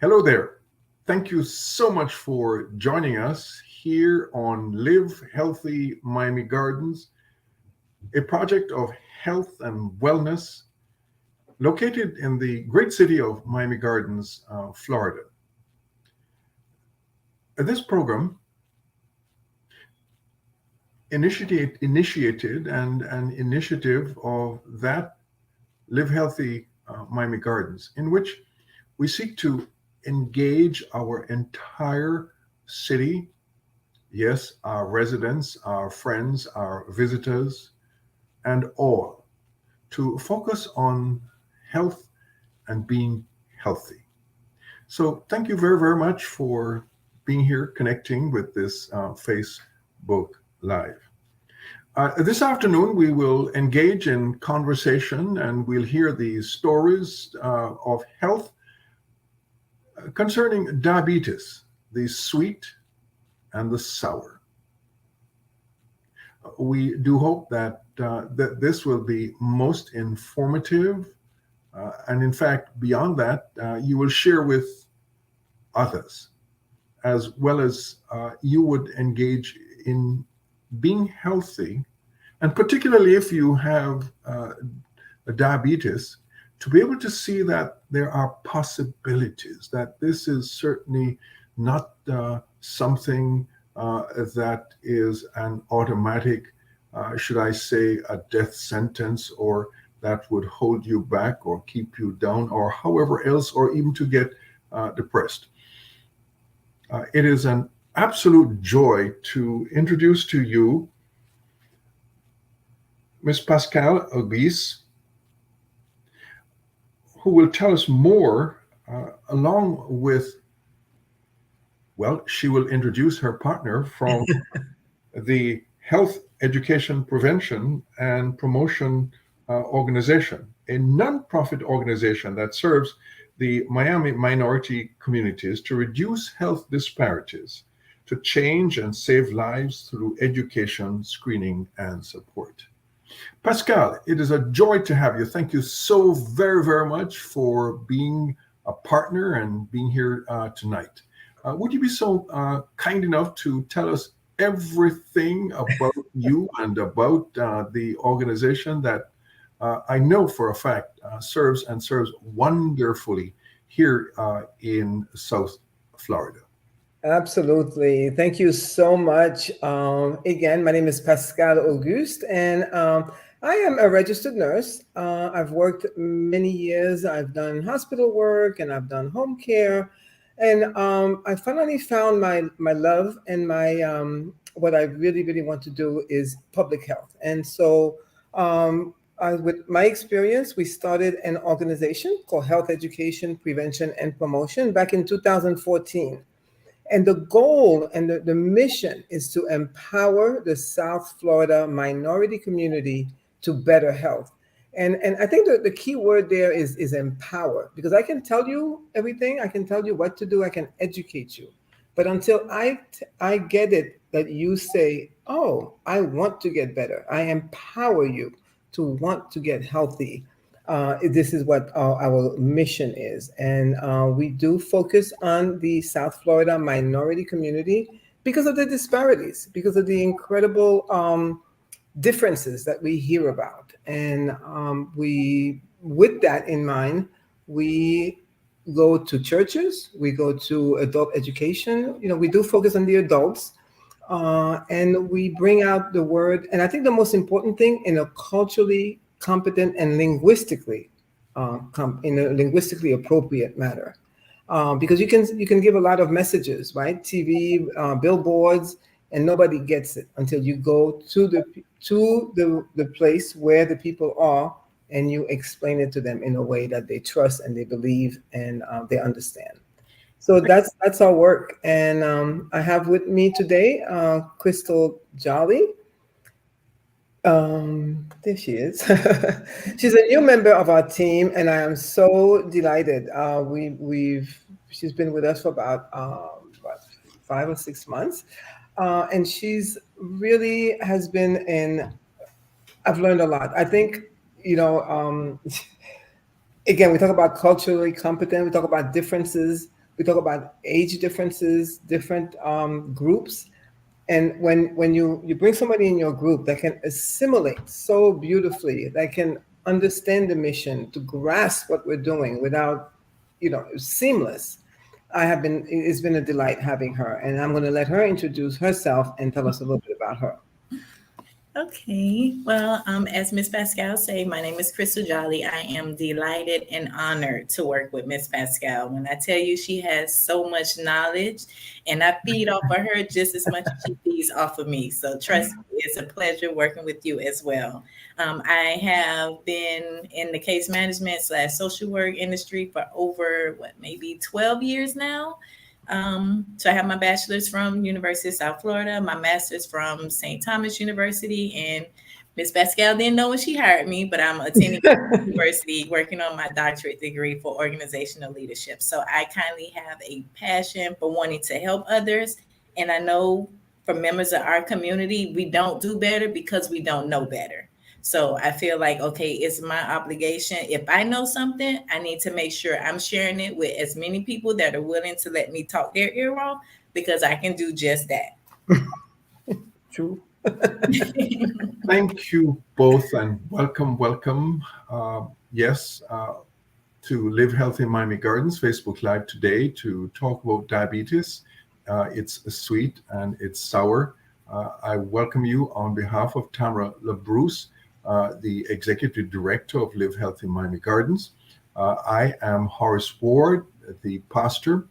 Hello there. Thank you so much for joining us here on Live Healthy Miami Gardens, a project of health and wellness located in the great city of Miami Gardens, Florida. This program initiated and an initiative of that Live Healthy Miami Gardens, in which we seek to engage our entire city, yes, our residents, our friends, our visitors, and all, to focus on health and being healthy. So thank you very, very much for being here, connecting with this Facebook Live. This afternoon, we will engage in conversation and we'll hear the stories of health concerning diabetes, the sweet and the sour. We do hope that this will be most informative, and in fact, beyond that, you will share with others, as well as you would engage in being healthy, and particularly if you have diabetes, to be able to see that there are possibilities, that this is certainly not something that is an automatic, should I say, a death sentence, or that would hold you back or keep you down, or however else, or even to get depressed. It is an absolute joy to introduce to you Ms. Pascale Auguste, who will tell us more, along with, well, she will introduce her partner from the Health Education Prevention and Promotion Organization, a nonprofit organization that serves the Miami minority communities to reduce health disparities, to change and save lives through education, screening, and support. Pascale, it is a joy to have you. Thank you so very, very much for being a partner and being here tonight. Would you be so kind enough to tell us everything about you and about the organization that I know for a fact serves wonderfully here in South Florida? Absolutely. Thank you so much. Again, my name is Pascale Auguste, and I am a registered nurse. I've worked many years. I've done hospital work and I've done home care. And I finally found my love and my what I really, really want to do is public health. And so with my experience, we started an organization called Health Education, Prevention, and Promotion back in 2014. And the goal and the mission is to empower the South Florida minority community to better health. And I think the key word there is empower, because I can tell you everything, I can tell you what to do, I can educate you. But until I get it that you say, oh, I want to get better, I empower you to want to get healthy. This is what our mission is. And we do focus on the South Florida minority community because of the disparities, because of the incredible differences that we hear about. And with that in mind, we go to churches, we go to adult education. We do focus on the adults. And we bring out the word. And I think the most important thing, in a culturally competent and linguistically in a linguistically appropriate manner, because you can give a lot of messages, right? TV, billboards, and nobody gets it until you go to the place where the people are and you explain it to them in a way that they trust and they believe and they understand. So that's our work. And I have with me today Crystal Jolly. There she is. She's a new member of our team, and I am so delighted. She's been with us for about 5 or 6 months, and she's really has been I've learned a lot. I think again, we talk about culturally competent. We talk about differences. we talk about age differences, different groups. And when you bring somebody in your group that can assimilate so beautifully, that can understand the mission, to grasp what we're doing without, seamless. It's been a delight having her, and I'm going to let her introduce herself and tell us a little bit about her. Okay. Well, as Miss Pascale say, my name is Crystal Jolly. I am delighted and honored to work with Miss Pascale. When I tell you she has so much knowledge, and I feed off of her just as much as she feeds off of me. So trust me, it's a pleasure working with you as well. I have been in the case management / social work industry for over maybe 12 years now. So I have my bachelor's from University of South Florida, my master's from St. Thomas University, and Miss Pascale didn't know when she hired me, but I'm attending university working on my doctorate degree for organizational leadership. So I kindly have a passion for wanting to help others. And I know for members of our community, we don't do better because we don't know better. So I feel like, okay, it's my obligation. If I know something, I need to make sure I'm sharing it with as many people that are willing to let me talk their ear off, because I can do just that. True. Thank you both, and welcome. Yes, to Live Healthy Miami Gardens Facebook Live today to talk about diabetes. It's sweet and it's sour. I welcome you on behalf of Tamara LaBruce, the Executive Director of Live Healthy Miami Gardens. I am Horace Ward, the pastor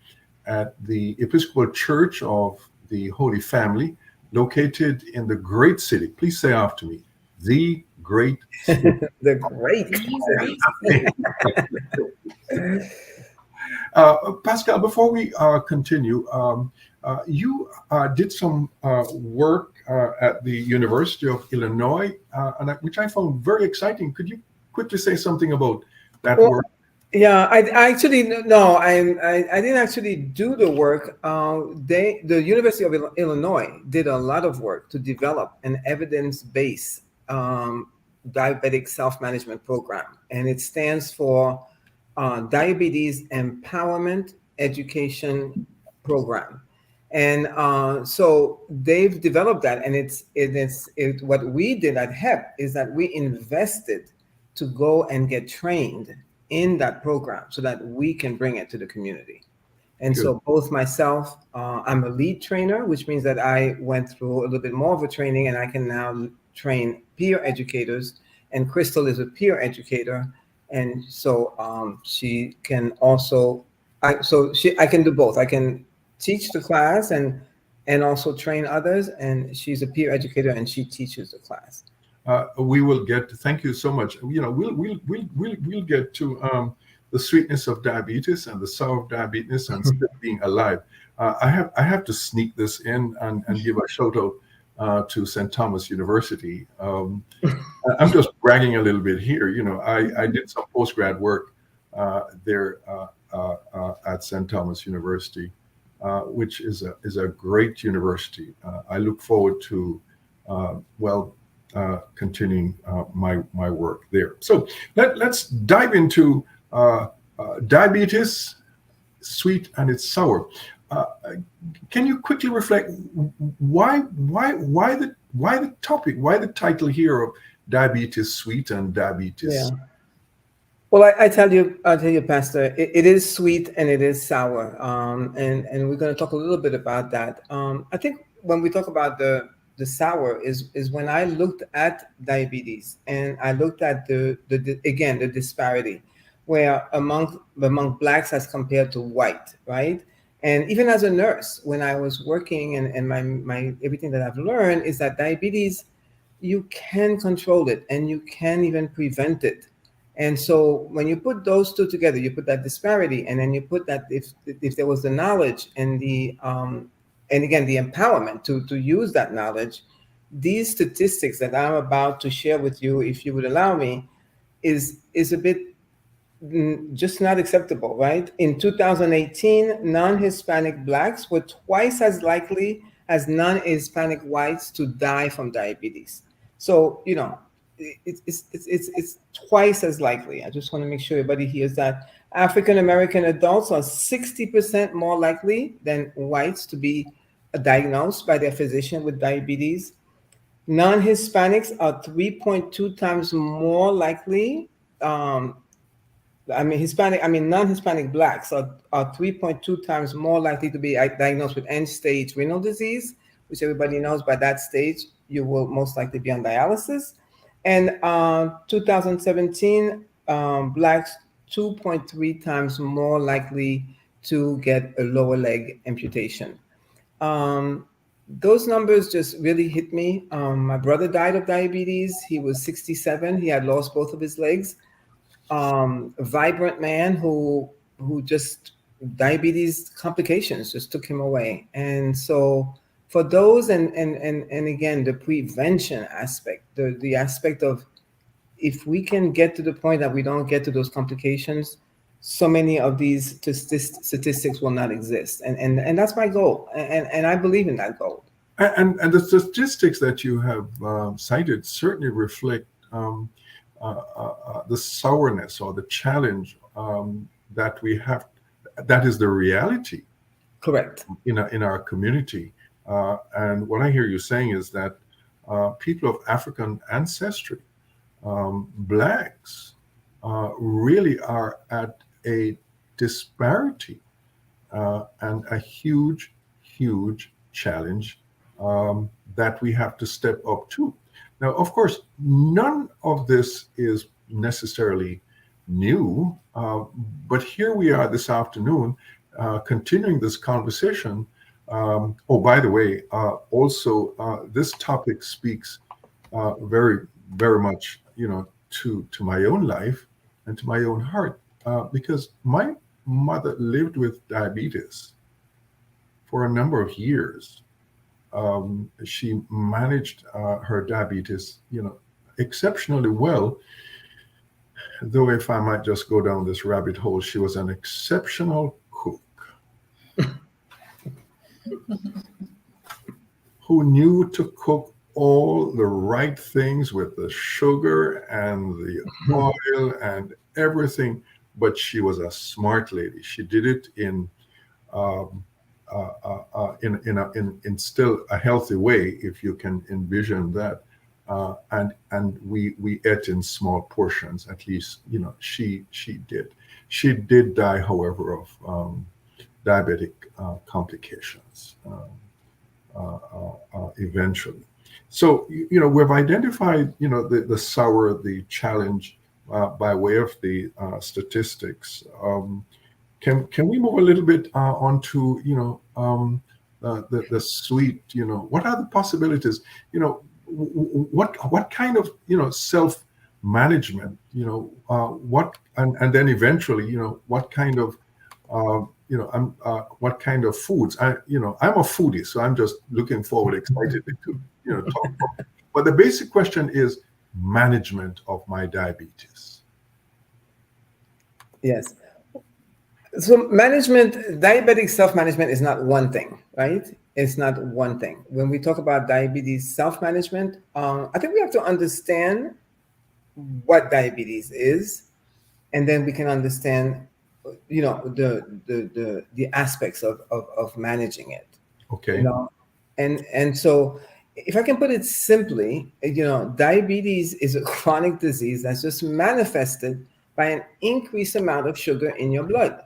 at the Episcopal Church of the Holy Family, located in the great city. Please say after me, the great city. The great. Pascale, before we continue, you did some work at the University of Illinois, which I found very exciting. Could you quickly say something about that work? Yeah, I actually no, I didn't actually do the work. The University of Illinois did a lot of work to develop an evidence-based diabetic self-management program, and it stands for Diabetes Empowerment Education Program. And so they've developed that, and what we did at HEPP is that we invested to go and get trained in that program so that we can bring it to the community. And Good. so both myself, I'm a lead trainer, which means that I went through a little bit more of a training, and I can now train peer educators. And Crystal is a peer educator, and so she can also. I can do both. I can teach the class and also train others. And she's a peer educator, and she teaches the class. We will get to, thank you so much. We'll get to the sweetness of diabetes and the sour of diabetes and still being alive. I have to sneak this in and give a shout out to St. Thomas University. I'm just bragging a little bit here. I did some postgrad work there at St. Thomas University, which is a great university. I look forward to continuing my work there. So let's dive into diabetes, sweet and it's sour. Can you quickly reflect why the topic, why the title here of diabetes sweet and diabetes? Yeah. Well, I'll tell you, Pastor, it is sweet and it is sour, and we're going to talk a little bit about that. I think when we talk about the sour is when I looked at diabetes and I looked at the disparity, where among blacks as compared to white, right? And even as a nurse, when I was working and my everything that I've learned is that diabetes, you can control it and you can even prevent it. And so when you put those two together, you put that disparity, and then you put that if there was the knowledge and the and again the empowerment to use that knowledge, these statistics that I'm about to share with you, if you would allow me, is a bit just not acceptable, right? In 2018, non-Hispanic blacks were twice as likely as non-Hispanic whites to die from diabetes. So, it's twice as likely. I just want to make sure everybody hears that. African American adults are 60% more likely than whites to be diagnosed by their physician with diabetes. Non-Hispanics are 3.2 times more likely. Non-Hispanic blacks are 3.2 times more likely to be diagnosed with end-stage renal disease, which everybody knows by that stage, you will most likely be on dialysis. And 2017, blacks 2.3 times more likely to get a lower leg amputation. Those numbers just really hit me. My brother died of diabetes. He was 67. He had lost both of his legs. A vibrant man who just diabetes complications just took him away. And so for those and again, the prevention aspect, the aspect of if we can get to the point that we don't get to those complications, so many of these statistics will not exist. And that's my goal. And I believe in that goal. And the statistics that you have cited certainly reflect the sourness or the challenge that we have. That is the reality. Correct. In our community. And what I hear you saying is that people of African ancestry, blacks, really are at a disparity and a huge, huge challenge that we have to step up to. Now, of course, none of this is necessarily new, but here we are this afternoon continuing this conversation. Oh, by the way, also this topic speaks very, very much, to my own life and to my own heart, because my mother lived with diabetes for a number of years. She managed her diabetes, exceptionally well. Though, if I might just go down this rabbit hole, she was an exceptional cook who knew to cook all the right things with the sugar and the oil and everything. But she was a smart lady. She did it in still a healthy way, if you can envision that. And we ate in small portions, at least, she did. She did die, however, of diabetic complications eventually. So, we've identified, the sour, the challenge by way of the statistics. Can we move a little bit onto, the sweet, what are the possibilities? What kind of self management, what and then eventually, what kind of what kind of foods? I'm a foodie, so I'm just looking forward excitedly to talk about. But the basic question is management of my diabetes. Yes. So diabetic self-management is not one thing, right? It's not one thing. When we talk about diabetes self-management, I think we have to understand what diabetes is, and then we can understand, the aspects of managing it. Okay. And so, if I can put it simply, diabetes is a chronic disease that's just manifested by an increased amount of sugar in your blood.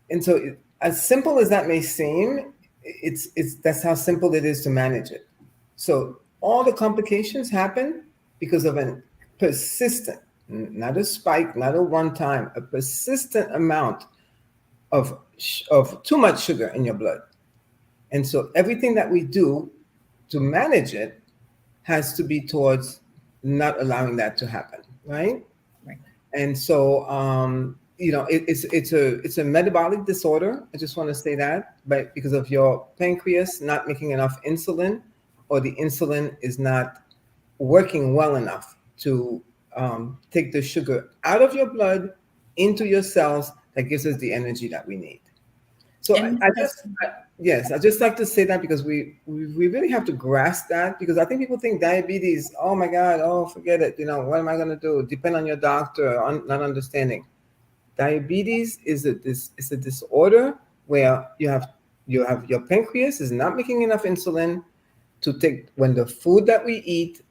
And so, as simple as that may seem, that's how simple it is to manage it. So all the complications happen because of a persistent, not a spike, not a one-time, a persistent amount of too much sugar in your blood. And so everything that we do to manage it has to be towards not allowing that to happen, right? Right. And so it's a metabolic disorder. I just want to say that, but because of your pancreas not making enough insulin, or the insulin is not working well enough to take the sugar out of your blood into your cells that gives us the energy that we need. So And yes, I just like to say that because we really have to grasp that, because I think people think diabetes, oh my God, oh, forget it. What am I going to do? Depend on your doctor, not understanding. Diabetes is a disorder where you have your pancreas is not making enough insulin to take, when the food that we eat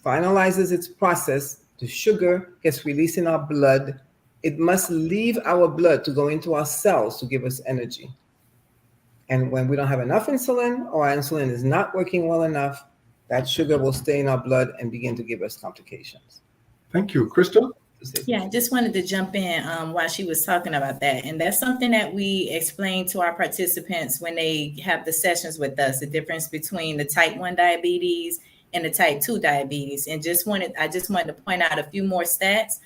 finalizes its process, the sugar gets released in our blood. It must leave our blood to go into our cells to give us energy. And when we don't have enough insulin, or our insulin is not working well enough, that sugar will stay in our blood and begin to give us complications. Thank you. Crystal? Yeah, I just wanted to jump in while she was talking about that. And that's something that we explain to our participants when they have the sessions with us, the difference between the type 1 diabetes and the type 2 diabetes. And I just wanted to point out a few more stats.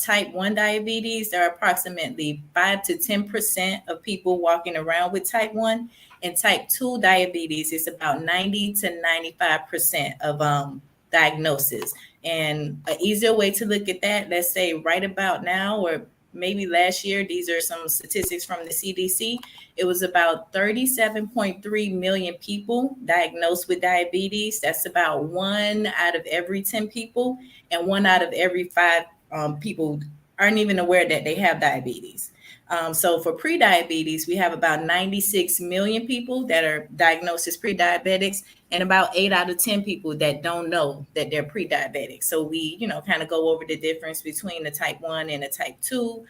Type 1 diabetes, there are approximately 5 to 10% of people walking around with type 1. And type 2 diabetes is about 90 to 95% of diagnosis. And an easier way to look at that, let's say right about now, or maybe last year, these are some statistics from the CDC, it was about 37.3 million people diagnosed with diabetes. That's about 1 out of every 10 people, and 1 out of every 5 people aren't even aware that they have diabetes. So for pre-diabetes, we have about 96 million people that are diagnosed as pre-diabetics, and about 8 out of 10 people that don't know that they're pre-diabetic. So we, kind of go over the difference between the type 1 and the type 2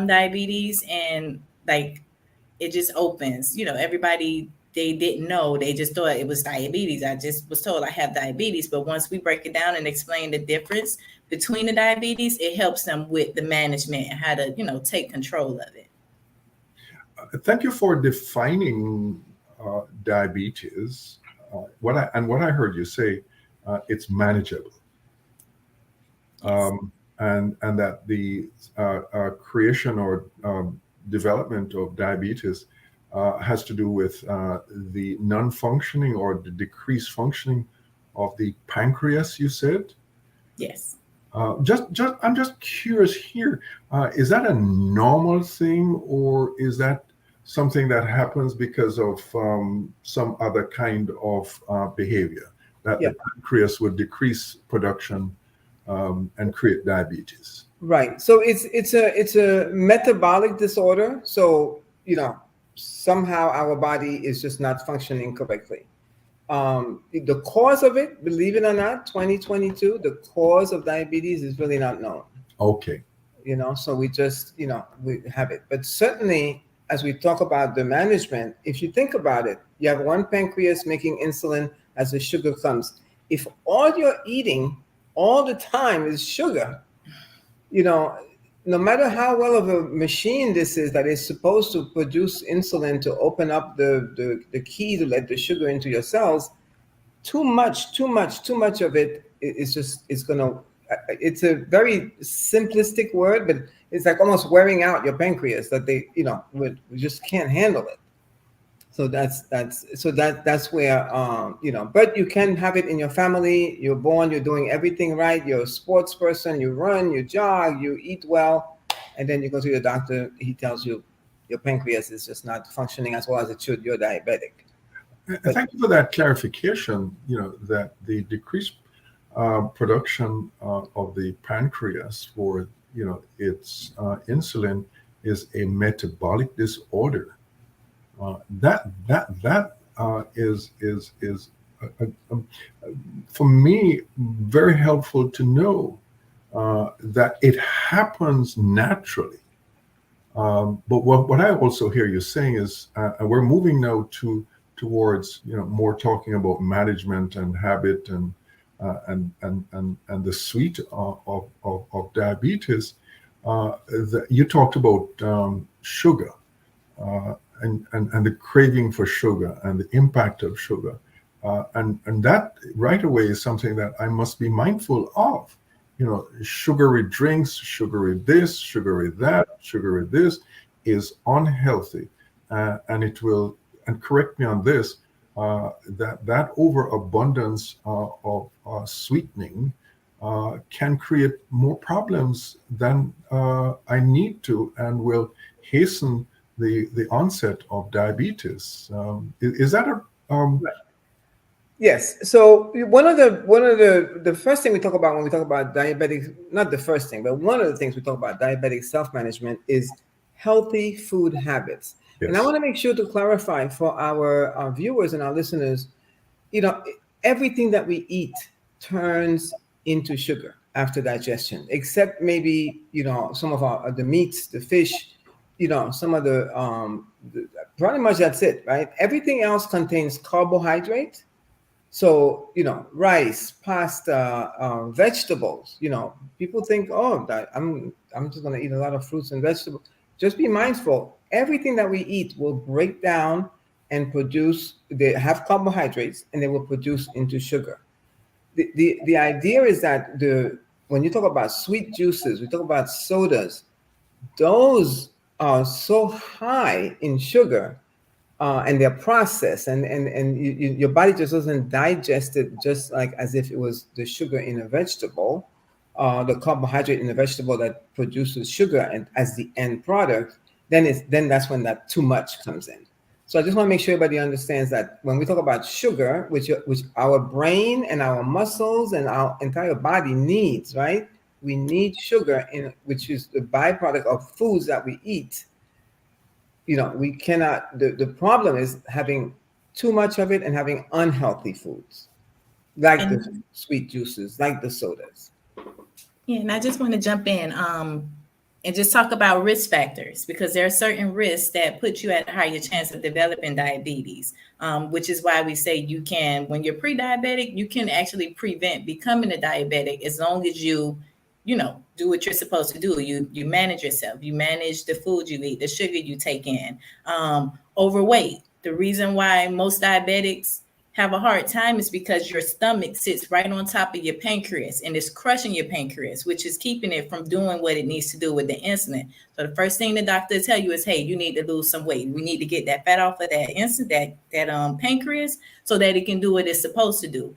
diabetes, and like it just opens, everybody, they didn't know, they just thought it was diabetes. I just was told I have diabetes, but once we break it down and explain the difference between the diabetes, it helps them with the management and how to, take control of it. Thank you for defining diabetes. What I heard you say, it's manageable, Yes. and that the creation or development of diabetes has to do with the non-functioning or the decreased functioning of the pancreas. You said. Yes. I'm just curious here. Is that a normal thing, or is that something that happens because of some other kind of behavior, that the pancreas would decrease production and create diabetes? Right. So it's a metabolic disorder. So somehow our body is just not functioning correctly. The cause of it, believe it or not, 2022, the cause of diabetes is really not known. Okay. So we just we have it, but certainly, as we talk about the management, if you think about it, you have one pancreas making insulin as the sugar comes. If all you're eating all the time is sugar, no matter how well of a machine this is that is supposed to produce insulin to open up the key to let the sugar into your cells, too much of it is going to, it's a very simplistic word, but it's like almost wearing out your pancreas, that they, we just can't handle it. So that's where, but you can have it in your family. You're born, you're doing everything right. You're a sports person, you run, you jog, you eat well. And then you go to your doctor, he tells you your pancreas is just not functioning as well as it should. You're diabetic. Thank you for that clarification, that the decreased production of the pancreas for, its insulin is a metabolic disorder. That is for me very helpful to know that it happens naturally. But what I also hear you saying is, we're moving now towards more talking about management and habit and the suite of diabetes. You talked about sugar. And the craving for sugar and the impact of sugar. And that right away is something that I must be mindful of. Sugary drinks, sugary this, sugary that, sugary this is unhealthy. And it will, and correct me on this, that overabundance of sweetening can create more problems than I need to, and will hasten the onset of diabetes. Is that a Yes. So one of the first thing we talk about when we talk about diabetic, not the first thing, but one of the things we talk about diabetic self-management is healthy food habits. And I yes? want to make sure to clarify for our viewers and our listeners, everything that we eat turns into sugar after digestion, except maybe, some of the meats, the fish, some of pretty much that's it, right? Everything else contains carbohydrate. So, rice, pasta, vegetables, people think, oh, that I'm just going to eat a lot of fruits and vegetables. Just be mindful. Everything that we eat will break down and produce, they have carbohydrates and they will produce into sugar. The idea is that when you talk about sweet juices, we talk about sodas, those are so high in sugar, and they're processed, and your body just doesn't digest it just like as if it was the sugar in a vegetable, the carbohydrate in the vegetable that produces sugar and as the end product. Then that's when that too much comes in. So I just want to make sure everybody understands that when we talk about sugar, which our brain and our muscles and our entire body needs, right? We need sugar which is the byproduct of foods that we eat. We cannot, the problem is having too much of it and having unhealthy foods, like the And sweet juices, like the sodas. yeah, and I just want to jump in and just talk about risk factors, because there are certain risks that put you at a higher chance of developing diabetes, which is why we say you can, when you're pre-diabetic, you can actually prevent becoming a diabetic as long as do what you're supposed to do. You manage yourself, you manage the food you eat, the sugar you take in. Overweight. The reason why most diabetics have a hard time is because your stomach sits right on top of your pancreas and it's crushing your pancreas, which is keeping it from doing what it needs to do with the insulin. So the first thing the doctor will tell you is, hey, you need to lose some weight. We need to get that fat off of that insulin, that pancreas, so that it can do what it's supposed to do.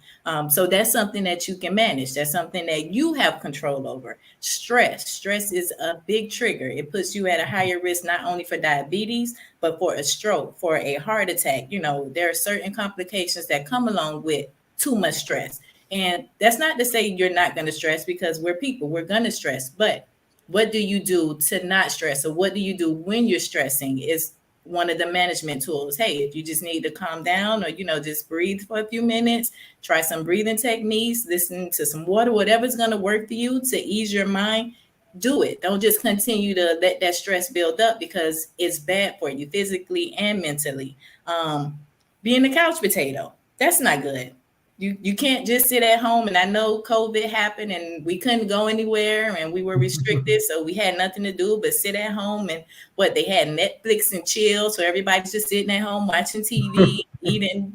So that's something that you can manage. That's something that you have control over. Stress is a big trigger. It puts you at a higher risk, not only for diabetes, but for a stroke, for a heart attack. There are certain complications that come along with too much stress. And that's not to say you're not going to stress, because we're people, we're going to stress. But what do you do to not stress? Or what do you do when you're stressing is one of the management tools. Hey, if you just need to calm down, or, just breathe for a few minutes, try some breathing techniques, listen to some water, whatever's going to work for you to ease your mind. Do it. Don't just continue to let that stress build up, because it's bad for you physically and mentally. Being a couch potato, that's not good. You can't just sit at home. And I know COVID happened and we couldn't go anywhere and we were restricted. So we had nothing to do but sit at home. And they had Netflix and chill. So everybody's just sitting at home watching TV, eating,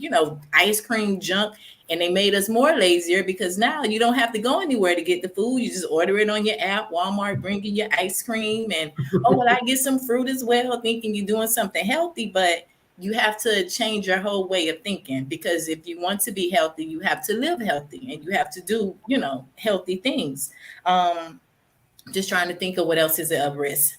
ice cream junk. And they made us more lazier, because now you don't have to go anywhere to get the food. You just order it on your app. Walmart bringing you ice cream, and I get some fruit as well, thinking you're doing something healthy. But you have to change your whole way of thinking, because if you want to be healthy, you have to live healthy and you have to do, healthy things. Just trying to think of what else is of risk.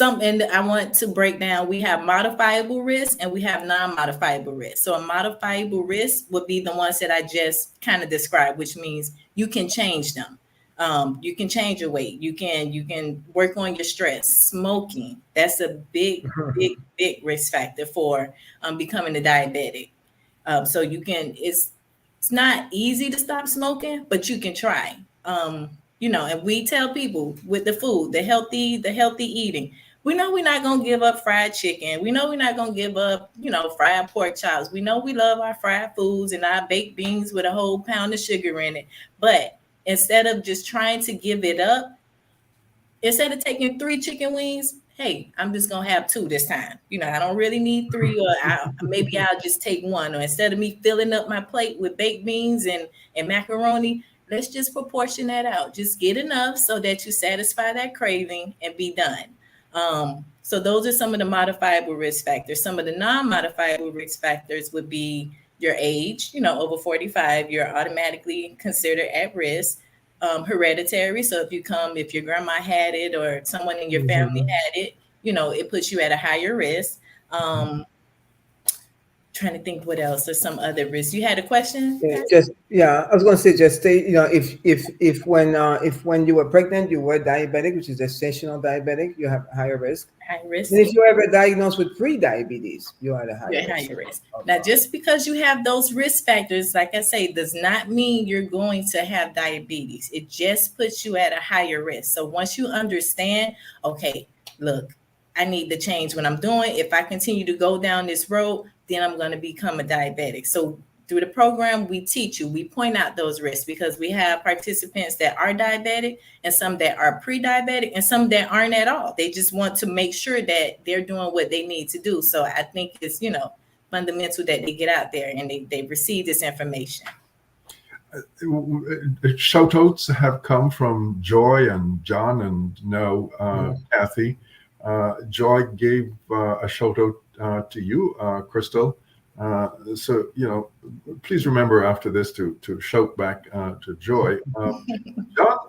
And I want to break down, we have modifiable risk and we have non-modifiable risk. So a modifiable risk would be the ones that I just kind of described, which means you can change them. You can change your weight. You can work on your stress. Smoking, that's a big risk factor for becoming a diabetic. So you can, it's not easy to stop smoking, but you can try. And we tell people with the food, the healthy eating, we know we're not going to give up fried chicken. We know we're not going to give up, fried pork chops. We know we love our fried foods and our baked beans with a whole pound of sugar in it. But instead of just trying to give it up, instead of taking 3 chicken wings, hey, I'm just going to have 2 this time. I don't really need 3, or maybe I'll just take 1. Or instead of me filling up my plate with baked beans and macaroni, let's just proportion that out. Just get enough so that you satisfy that craving and be done. So those are some of the modifiable risk factors. Some of the non-modifiable risk factors would be your age, over 45, you're automatically considered at risk. Hereditary. So if your grandma had it or someone in your family had it, it puts you at a higher risk. Trying to think what else. There's some other risks. You had a question? I was going to say, just stay. If when you were pregnant, you were diabetic, which is gestational diabetic, you have higher risk. High risk. And if you ever diagnosed with pre-diabetes, you are at a higher risk. Now, just because you have those risk factors, like I say, does not mean you're going to have diabetes. It just puts you at a higher risk. So once you understand, okay, look, I need to change what I'm doing. If I continue to go down this road, then I'm going to become a diabetic. So through the program, we teach you, we point out those risks, because we have participants that are diabetic and some that are pre-diabetic and some that aren't at all. They just want to make sure that they're doing what they need to do. So I think it's, fundamental that they get out there and they receive this information. Shout outs have come from Joy and John and now Kathy. Joy gave a shout out to you, Crystal. So, please remember after this to shout back to Joy.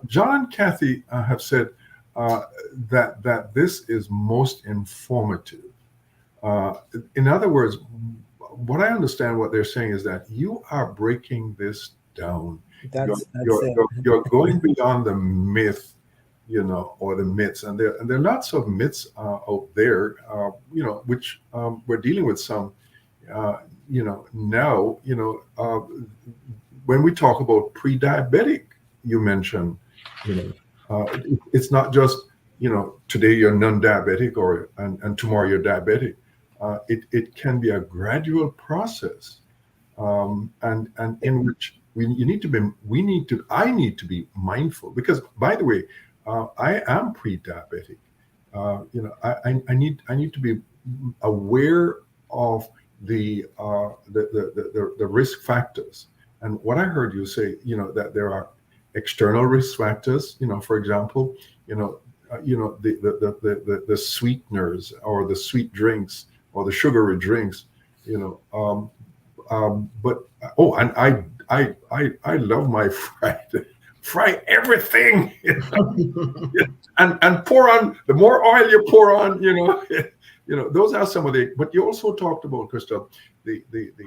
John and Kathy have said that this is most informative. In other words, what I understand what they're saying is that you are breaking this down. You're going beyond the myth, or the myths, and there are lots of myths out there, which we're dealing with some. Now, when we talk about pre-diabetic, you mentioned, it's not just, today you're non-diabetic and tomorrow you're diabetic. It can be a gradual process, and in which I need to be mindful, because, by the way, I am pre-diabetic. I need to be aware of the risk factors. And what I heard you say, that there are external risk factors. For example, the sweeteners or the sweet drinks or the sugary drinks. But and I love my fry everything, and pour on, the more oil you pour on, those are some of the. But you also talked about, Crystal, the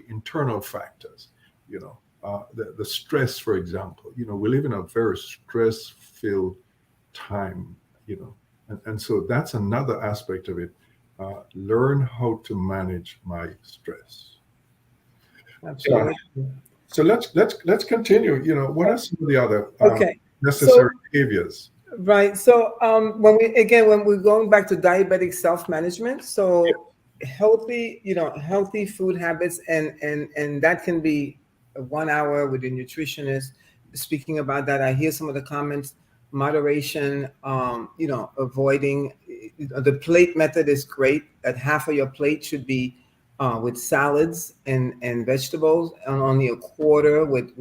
internal factors, the stress, for example. We live in a very stress-filled time, and so that's another aspect of it. Learn how to manage my stress. Absolutely. So let's continue. What are some of the other necessary behaviors? Right. So when we're going back to diabetic self-management, so healthy food habits, and that can be 1 hour with a nutritionist speaking about that. I hear some of the comments, moderation, avoiding the plate method is great. That half of your plate should be with salads and vegetables, and only a quarter with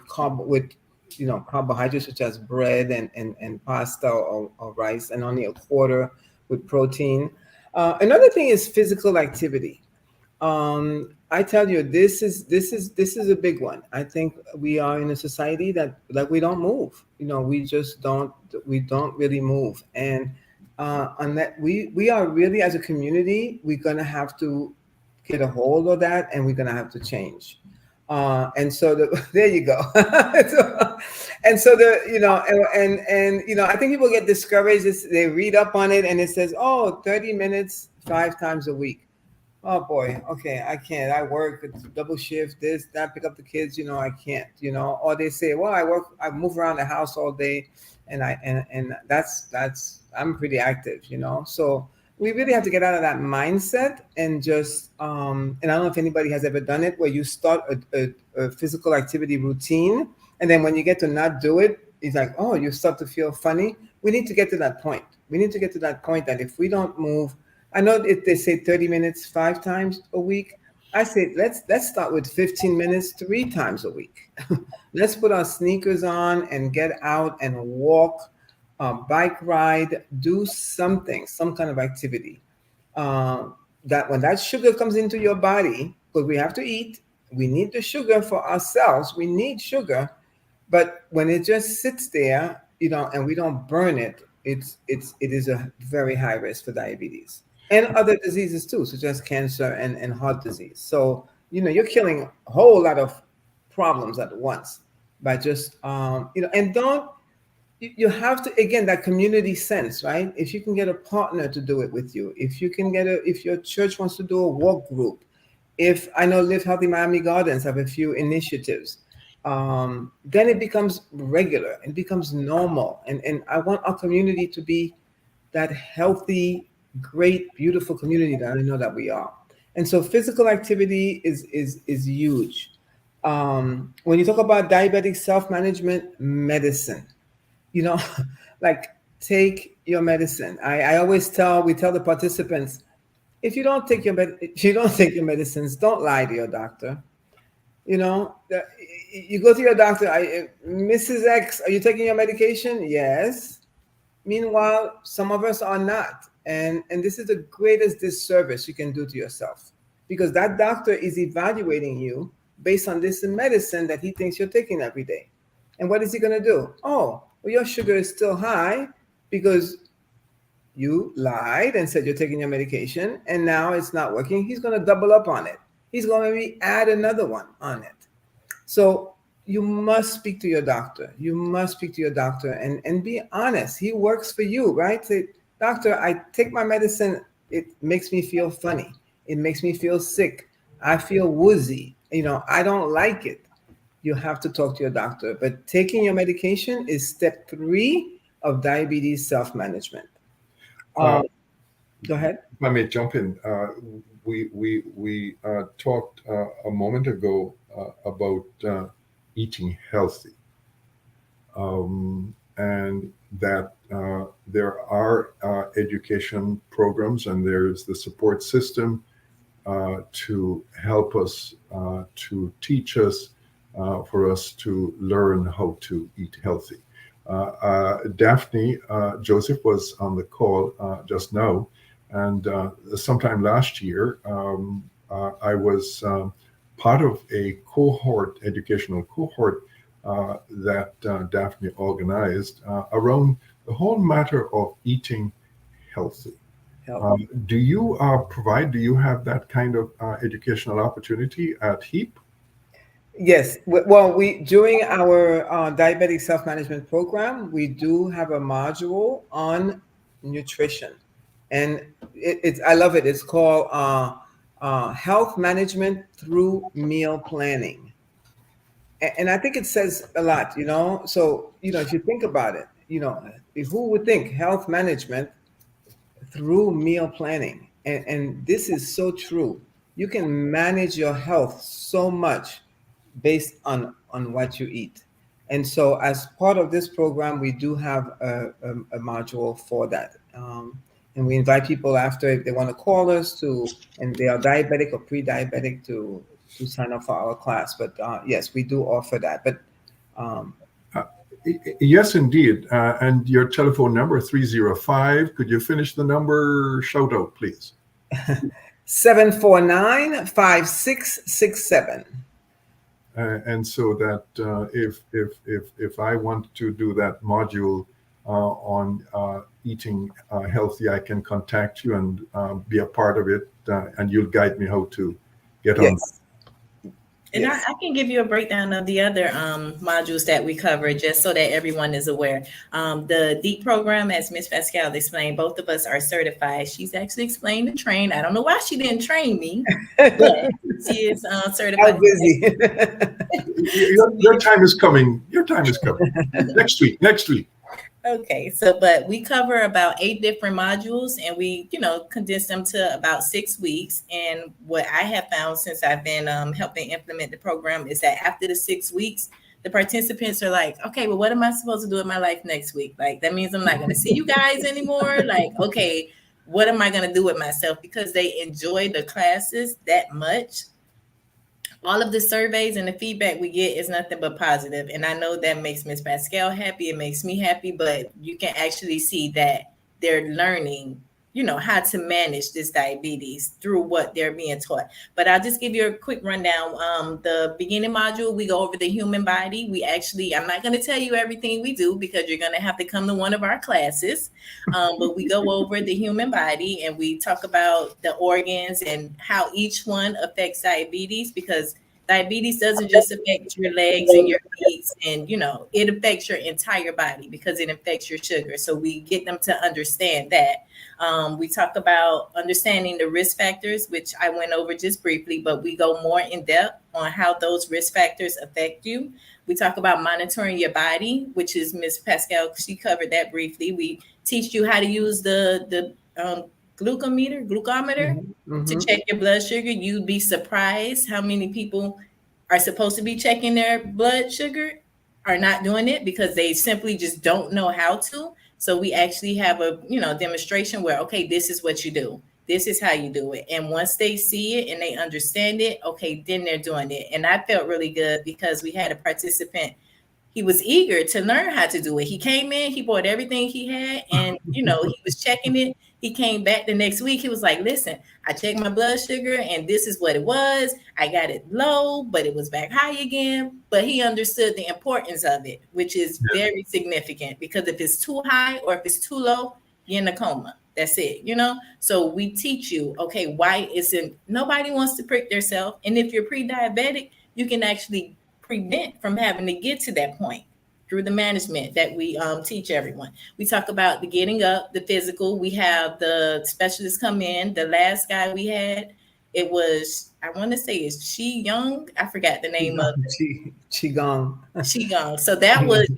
carbohydrates such as bread and pasta or rice, and only a quarter with protein. Another thing is physical activity. I tell you, this is a big one. I think we are in a society that we don't move. We just don't really move, and on that we are really, as a community, we're gonna have to get a hold of that, and we're gonna have to change. And so there you go. I think people get discouraged. They read up on it and it says, 30 minutes 5 times a week. Oh boy, okay, I can't. I work, it's a double shift, this, that, pick up the kids, I can't, or they say, well, I move around the house all day, and I'm pretty active, so we really have to get out of that mindset and just, and I don't know if anybody has ever done it, where you start a physical activity routine, and then when you get to not do it, it's like, you start to feel funny. We need to get to that point. We need to get to that point that if we don't move, I know if they say 30 minutes 5 times a week, I say, let's start with 15 minutes 3 times a week. Let's put our sneakers on and get out and walk, bike ride, do something, some kind of activity. That when that sugar comes into your body, because we have to eat, we need the sugar for ourselves. We need sugar, but when it just sits there, and we don't burn it, it is a very high risk for diabetes and other diseases too, such as cancer and heart disease. So, you're killing a whole lot of problems at once by just, and don't, you have to, again, that community sense, right? If you can get a partner to do it with you, if you can if your church wants to do a walk group, if I know Live Healthy Miami Gardens have a few initiatives, then it becomes regular, it becomes normal. And I want our community to be that healthy, great, beautiful community that I know that we are. And so physical activity is huge. When you talk about diabetic self-management medicine, like take your medicine. I always we tell the participants, if you don't take your medicines, don't lie to your doctor. You go to your doctor, Mrs. X, are you taking your medication? Yes. Meanwhile, some of us are not. And this is the greatest disservice you can do to yourself, because that doctor is evaluating you based on this medicine that he thinks you're taking every day. And what is he going to do? Oh, well, your sugar is still high because you lied and said you're taking your medication, and now it's not working. He's going to double up on it. He's going to maybe add another one on it. So you must speak to your doctor. You must speak to your doctor and be honest. He works for you, right? Say, doctor, I take my medicine. It makes me feel funny. It makes me feel sick. I feel woozy. I don't like it. You have to talk to your doctor. But taking your medication is step 3 of diabetes self-management. Go ahead. If I may jump in, we talked a moment ago about eating healthy, and that there are education programs and there's the support system to help us, to teach us, for us to learn how to eat healthy. Daphne Joseph was on the call just now, and sometime last year, I was part of a educational cohort that Daphne organized around the whole matter of eating healthy. Do you have that kind of educational opportunity at HEPP? Yes. Well, during our diabetic self-management program, we do have a module on nutrition, and I love it. It's called health management through meal planning, and I think it says a lot. So if you think about it, who would think health management through meal planning? And this is so true. You can manage your health so much based on what you eat. And so as part of this program, we do have a module for that. And we invite people after, if they want to call us and they are diabetic or pre-diabetic, to sign up for our class. But yes, we do offer that. But yes, indeed. And your telephone number, 305. Could you finish the number? Shout out, please. 749-5667. And so that if I want to do that module on eating healthy, I can contact you and be a part of it, and you'll guide me how to get on. And I can give you a breakdown of the other modules that we cover, just so that everyone is aware. The DEEP program, as Ms. Pascale explained, both of us are certified. She's actually explained and trained. I don't know why she didn't train me, but she is certified. I'm busy. Your time is coming. Your time is coming. Next week. Okay, but we cover about 8 different modules, and we, condense them to about 6 weeks. And what I have found since I've been helping implement the program is that after the 6 weeks, the participants are like, okay, well, what am I supposed to do in my life next week? Like, that means I'm not going to see you guys anymore. Like, okay, what am I going to do with myself? Because they enjoy the classes that much. All of the surveys and the feedback we get is nothing but positive. And I know that makes Ms. Pascale happy. It makes me happy, but you can actually see that they're learning, how to manage this diabetes through what they're being taught. But I'll just give you a quick rundown. The beginning module, we go over the human body. I'm not going to tell you everything we do because you're going to have to come to one of our classes. But we go over the human body and we talk about the organs and how each one affects diabetes, because diabetes doesn't just affect your legs and your feet, and it affects your entire body because it affects your sugar. So we get them to understand that. We talk about understanding the risk factors, which I went over just briefly, but we go more in depth on how those risk factors affect you. We talk about monitoring your body, which is Ms. Pascale. She covered that briefly. We teach you how to use the glucometer to check your blood sugar. You'd be surprised how many people are supposed to be checking their blood sugar are not doing it because they simply just don't know how to. So we actually have a demonstration where, okay, this is what you do. This is how you do it. And once they see it and they understand it, okay, then they're doing it. And I felt really good because we had a participant. He was eager to learn how to do it. He came in, he bought everything he had, and he was checking it. He came back the next week. He was like, listen, I checked my blood sugar and this is what it was. I got it low, but it was back high again. But he understood the importance of it, which is very significant, because if it's too high or if it's too low, you're in a coma. That's it, So we teach you, okay, why isn't nobody wants to prick themselves? And if you're pre-diabetic, you can actually prevent from having to get to that point through the management that we teach everyone. We talk about the getting up, the physical. We have the specialists come in. The last guy we had, it was, I want to say it's Chi Young. I forgot the name of it. Qigong. Qigong. So that was,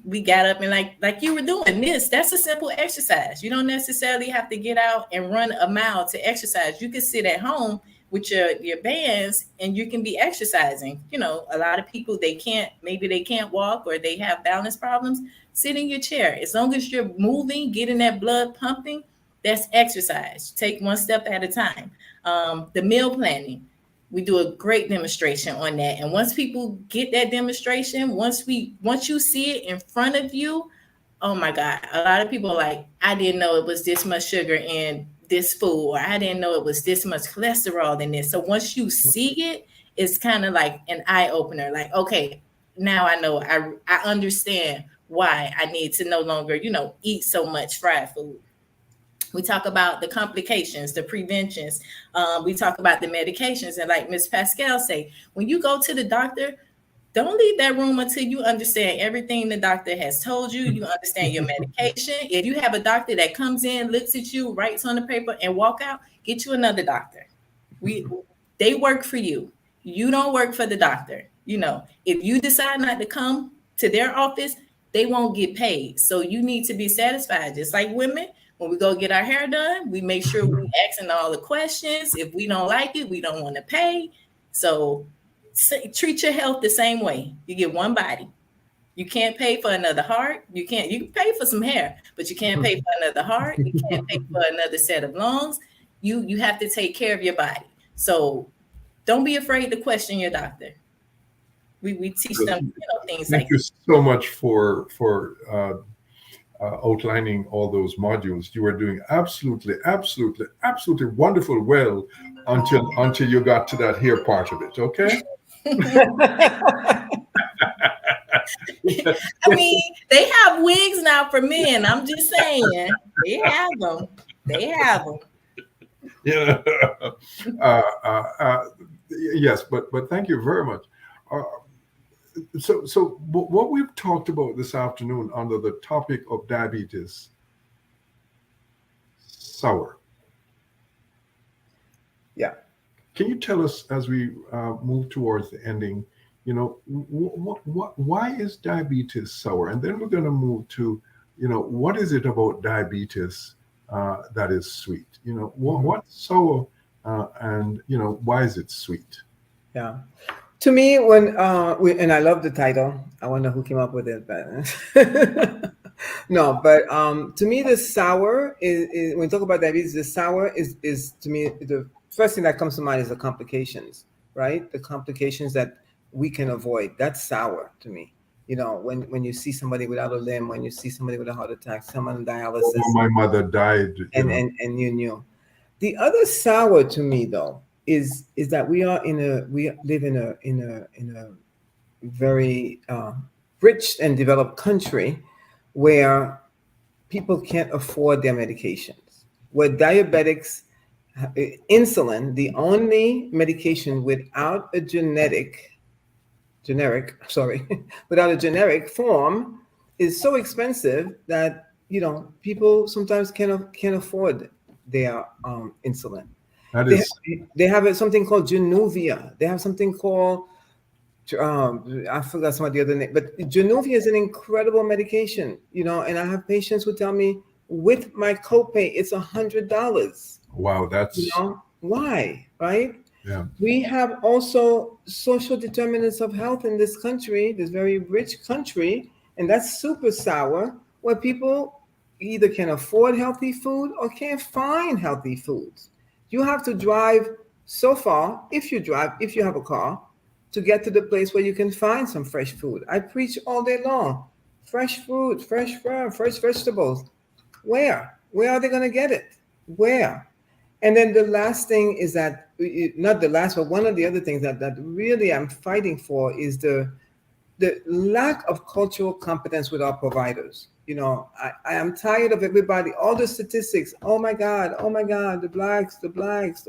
we got up and like you were doing this. That's a simple exercise. You don't necessarily have to get out and run a mile to exercise. You can sit at home with your bands and you can be exercising. A lot of people, they can't walk or they have balance problems. Sit in your chair. As long as you're moving, getting that blood pumping, that's exercise. Take one step at a time. The meal planning, we do a great demonstration on that. And once people get that demonstration, once you see it in front of you, oh my God, a lot of people are like, I didn't know it was this much sugar in this food, or I didn't know it was this much cholesterol in this. So once you see it, it's kind of like an eye opener. Like, okay, now I know, I understand why I need to no longer, eat so much fried food. We talk about the complications, the preventions. We talk about the medications. And like Ms. Pascale say, when you go to the doctor, don't leave that room until you understand everything the doctor has told you. You understand your medication. If you have a doctor that comes in, looks at you, writes on the paper, and walk out, get you another doctor. They work for you. You don't work for the doctor. If you decide not to come to their office, they won't get paid. So you need to be satisfied. Just like women, when we go get our hair done, we make sure we asking all the questions. If we don't like it, we don't want to pay. So treat your health the same way. You get one body. You can't pay for another heart. You can pay for some hair, but you can't pay for another heart. You can't pay for another set of lungs. You have to take care of your body. So don't be afraid to question your doctor. We teach them things like that. Thank you so much for outlining all those modules. You were doing absolutely wonderful well until you got to that hair part of it. Okay. I mean, they have wigs now for men. I'm just saying, they have them. Yeah. Yes, but thank you very much. So what we've talked about this afternoon under the topic of diabetes, sour. Yeah. Can you tell us, as we move towards the ending, why is diabetes sour? And then we're going to move to, what is it about diabetes that is sweet? What's sour, and why is it sweet? Yeah. To me, and I love the title. I wonder who came up with it, but no. But to me, the sour is when we talk about diabetes. The sour is to me the first thing that comes to mind is the complications, right? The complications that we can avoid. That's sour to me. You know, when you see somebody without a limb, when you see somebody with a heart attack, someone on dialysis, My mother died, and you knew. The other sour to me though is that we live in a very rich and developed country where people can't afford their medications. Where diabetics, insulin, the only medication without a without a generic form, is so expensive that people sometimes can't afford their insulin. that They is they have something called Januvia. They have something called I forgot some of the other name, but Januvia is an incredible medication. And I have patients who tell me with my copay it's $100. wow. That's Why, right? yeah. We have also social determinants of health in this country, this very rich country, and that's super sour, where people either can afford healthy food or can't find healthy foods. You have to drive so far, if you have a car, to get to the place where you can find some fresh food. I preach all day long. Fresh food, fresh vegetables. Where? Where are they going to get it? Where? And then the last thing is that, not the last, but one of the other things that really I'm fighting for is the lack of cultural competence with our providers. I am tired of everybody, all the statistics. Oh my God, the blacks.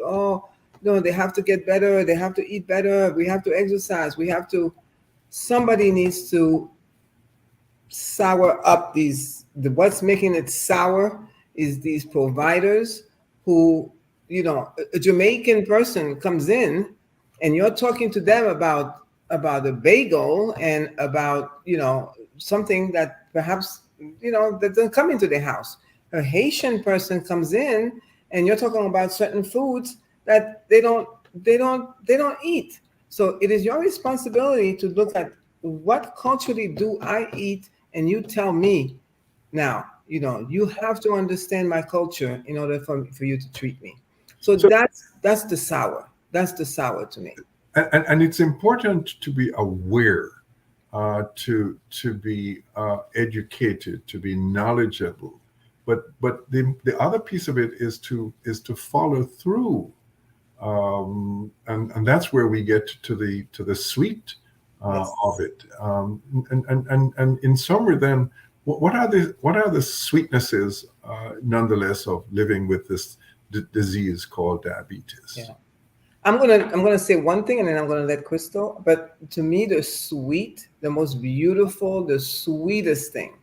Oh, no, they have to get better. They have to eat better. We have to exercise. Somebody needs to sour up what's making it sour is these providers who, a Jamaican person comes in and you're talking to them about a bagel and about, something that perhaps, that doesn't come into their house. A Haitian person comes in and you're talking about certain foods that they don't eat. So it is your responsibility to look at what culturally do I eat, and you tell me. Now, you have to understand my culture in order for you to treat me. So that's the sour. That's the sour to me. And it's important to be aware, to be educated, to be knowledgeable. But the other piece of it is to follow through, and that's where we get to the sweet Yes. of it. And in summary, then, what are the sweetnesses, nonetheless, of living with this disease called diabetes? Yeah. I'm gonna say one thing and then I'm gonna let Crystal. But to me, the most beautiful, the sweetest thing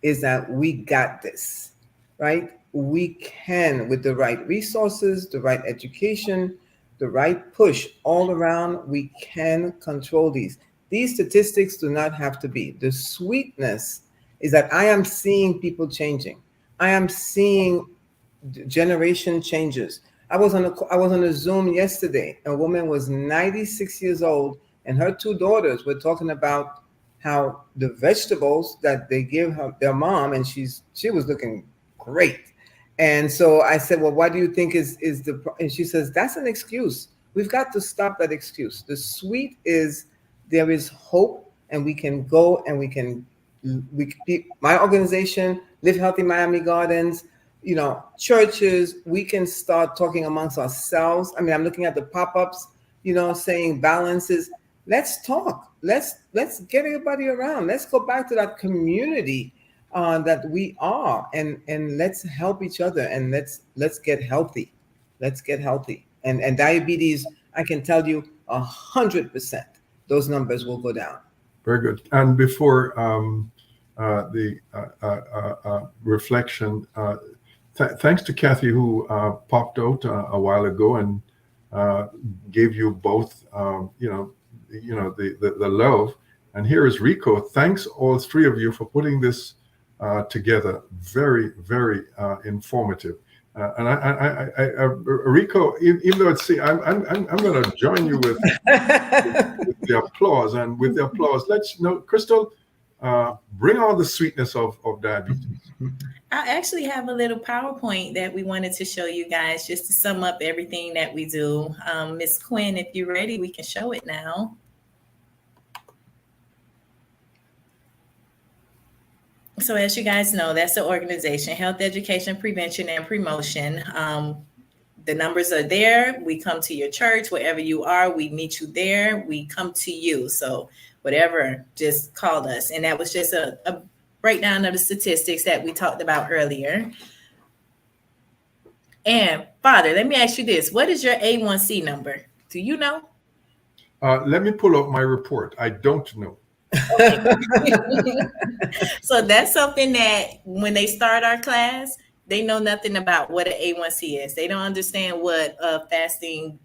is that we got this, right? We can, with the right resources, the right education, the right push all around, we can control these. These statistics do not have to be. The sweetness is that I am seeing people changing. I am seeing generation changes. I was on a Zoom yesterday. A woman was 96 years old, and her two daughters were talking about how the vegetables that they give their mom, and she was looking great. And so I said, well, what do you think is and she says, that's an excuse. We've got to stop that excuse. The sweet is there is hope, and we can go and my organization, Live Healthy Miami Gardens, churches, we can start talking amongst ourselves. I mean, I'm looking at the pop-ups, saying balances. Let's talk. Let's get everybody around. Let's go back to that community that we are, and let's help each other, and let's get healthy. Let's get healthy. And diabetes, I can tell you 100%, those numbers will go down. Very good. And before the reflection, thanks to Kathy, who popped out a while ago and gave you both, the love. And here is Rico. Thanks all three of you for putting this together. Very, very informative. And I Rico, even though I'm going to join you with the applause. And with the applause, Crystal, bring on the sweetness of diabetes. I actually have a little PowerPoint that we wanted to show you guys just to sum up everything that we do. Miss Quinn, if you're ready, we can show it now. So as you guys know, that's the organization, Health Education, Prevention, and Promotion. The numbers are there. We come to your church, wherever you are. We meet you there. We come to you. So whatever, just call us. And that was just a breakdown of the statistics that we talked about earlier. And Father, let me ask you this. What is your A1C number? Do you know? Let me pull up my report. I don't know. So that's something that when they start our class, they know nothing about what an A1C is. They don't understand what a fasting,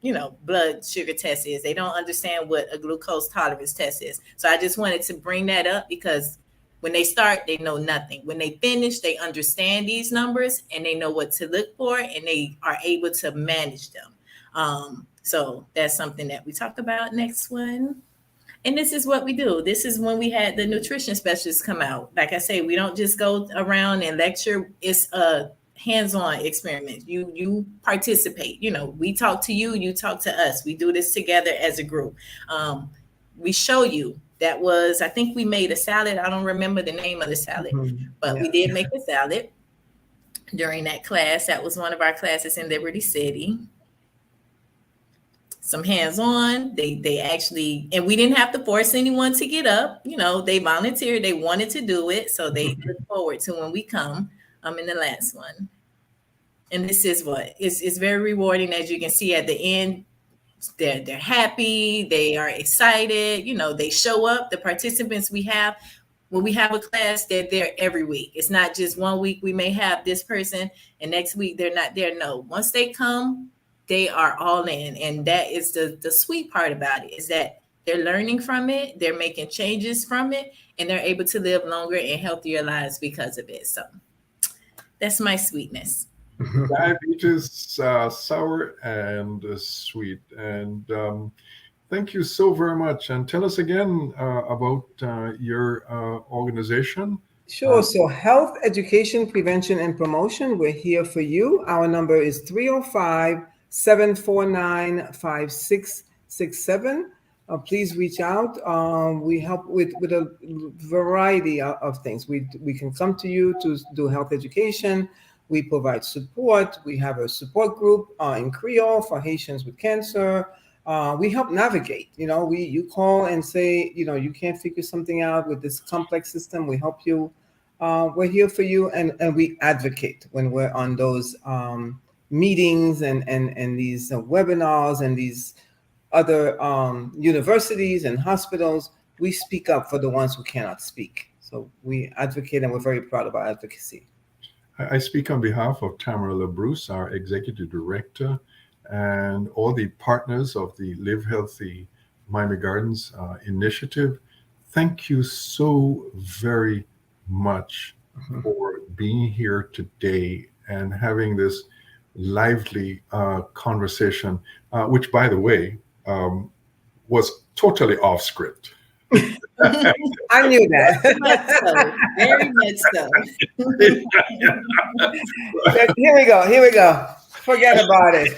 blood sugar test is. They don't understand what a glucose tolerance test is. So I just wanted to bring that up because when they start, they know nothing. When they finish, they understand these numbers and they know what to look for and they are able to manage them. So that's something that we talk about. Next one. And this is what we do. This is when we had the nutrition specialists come out. Like I say, we don't just go around and lecture. It's a hands-on experiment. You participate. We talk to you, you talk to us. We do this together as a group. We show you. That was, I think we made a salad. I don't remember the name of the salad, but we did make a salad during that class. That was one of our classes in Liberty City. Some hands-on, they actually, and we didn't have to force anyone to get up. They volunteered, they wanted to do it. So they look forward to when we come in the last one. And this is what it's very rewarding. As you can see at the end, they're happy, they are excited, they show up. The participants we have, when we have a class, they're there every week. It's not just 1 week we may have this person and next week they're not there. No, once they come, they are all in. And that is the sweet part about it, is that they're learning from it, they're making changes from it, and they're able to live longer and healthier lives because of it. So that's my sweetness. Diabetes, sour and sweet. And thank you so very much. And tell us again about your organization. Sure. So Health Education, Prevention, and Promotion, we're here for you. Our number is 305-749-5667. Please reach out. We help with a variety of things. We can come to you to do health education. We provide support. We have a support group in Creole for Haitians with cancer. We help navigate. You call and say, you can't figure something out with this complex system. We help you. We're here for you, and we advocate when we're on those meetings and these webinars and these other universities and hospitals. We speak up for the ones who cannot speak. So we advocate, and we're very proud of our advocacy. I speak on behalf of Tamara LaBruce, our executive director, and all the partners of the Live Healthy Miami Gardens initiative. Thank you so very much for being here today and having this lively conversation, which, by the way, was totally off script. I knew that. Very much so. Here we go. Forget about it.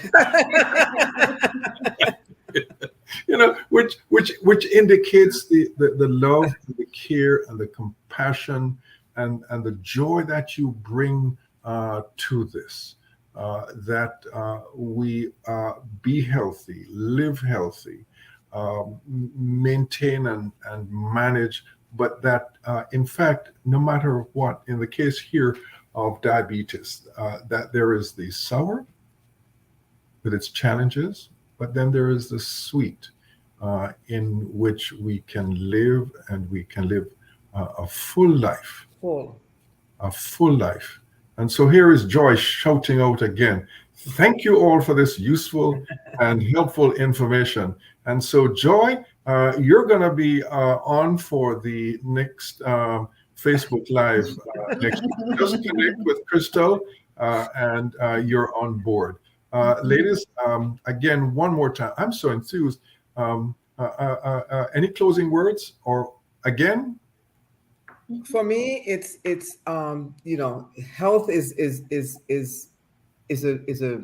Which indicates the love, the care, and the compassion, and the joy that you bring to this. That we be healthy, live healthy, maintain and manage, but that in fact, no matter what, in the case here of diabetes, that there is the sour with its challenges, but then there is the sweet in which we can live, and we can live a full life. A full life. And so here is Joy shouting out again. Thank you all for this useful and helpful information. And so, Joy, you're going to be on for the next Facebook Live next week. Just connect with Crystal and you're on board. Ladies, again, one more time, I'm so enthused. Any closing words? Or again? For me, it's health is a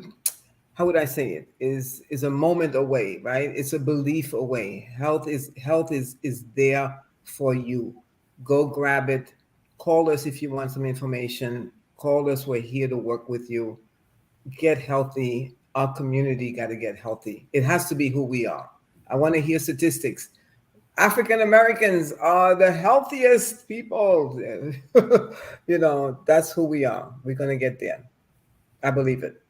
how would I say it, is a moment away, right? It's a belief away. Health is there for you. Go grab it, Call us if you want some information. Call us. We're here to work with you. Get healthy. Our community got to get healthy. It has to be who we are. I want to hear statistics. African Americans are the healthiest people. That's who we are. We're going to get there. I believe it.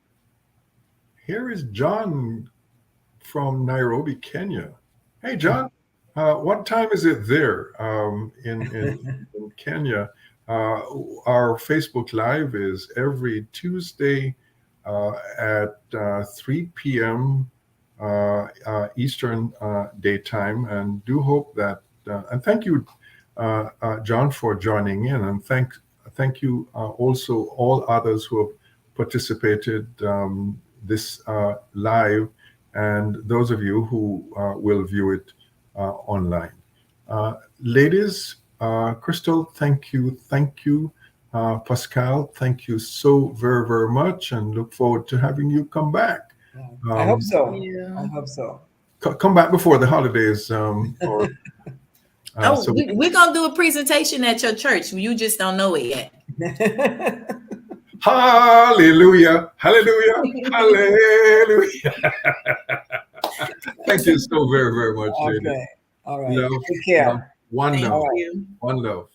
Here is John from Nairobi, Kenya. Hey, John, what time is it there in Kenya? Our Facebook Live is every Tuesday at 3 p.m. Eastern Daytime, and do hope that and thank you, John, for joining in, and thank you also all others who have participated this live, and those of you who will view it online. Ladies, Crystal, thank you, Pascale, thank you so very, very much, and look forward to having you come back. I hope so. Yeah. I hope so. Come back before the holidays. So we're going to do a presentation at your church. You just don't know it yet. Hallelujah, hallelujah, hallelujah. Thank you so very, very much, ladies. Okay. All right. Love, Take care. love, one Thank love, you. one love.